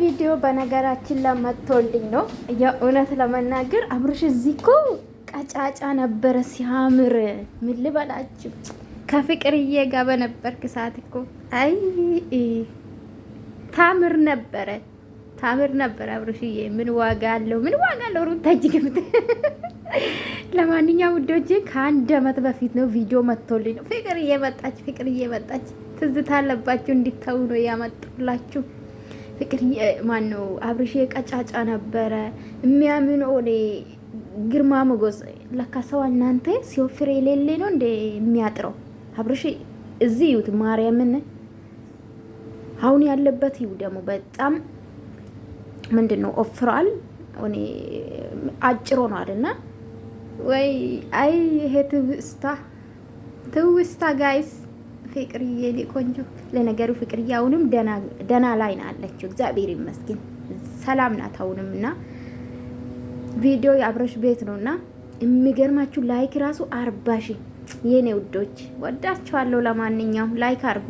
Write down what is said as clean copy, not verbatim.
ቪዲዮ በነገራችን ለመጥቶልኝ ነው። የእውነት ለመናገር አብርሽ እዚህ እኮ ቀጫጫ ነበረ ሲያምር። ምን ልበላችሁ ከፍቅርዬ ጋር በነበርክ ሰዓት እኮ አይ ታምር ነበረ አብርሽዬ። ምን ዋጋ አለው ሩታጅ ግምት። ለማንኛውም ውዶቼ ከአንድ አመት በፊት ነው ቪዲዮ መጥቶልኝ ነው። ፍቅርዬ መጣች። ትዝታ አለባችሁ እንዲታው ነው ያመጣላችሁ። ፍቅርዬ ማን ነው አብርሽ ቀጫጫ ነበረ የሚያምን ኦሌ ግርማ ሞገስ። ለካ ሰው እናንተ ሲወፍር የሌለ ነው እንደ የሚያጥረው አብርሽ። እዚህ ይዩት ማርያምን አሁን ያለበት ይው ደግሞ በጣም ምንድነው ኦፍራል ኦኔ አጭሮ ነው አይደልና ወይ አይ ይሄ ትውስታ ጋይስ። ፍቅርዬ ቆንጆ ለነገሩ ፍቅርዬ አሁንም ደና ላይ ናለችው፣ እግዚአብሔር ይመስገን ሰላም ናት አሁንም። እና ቪዲዮ የአብርሽ ቤት ነውና የሚገርማችሁ ላይክ ራሱ 40 ሺህ የኔ ውዶች ወዳችኋለሁ። ለማንኛውም ላይክ አድርጉ።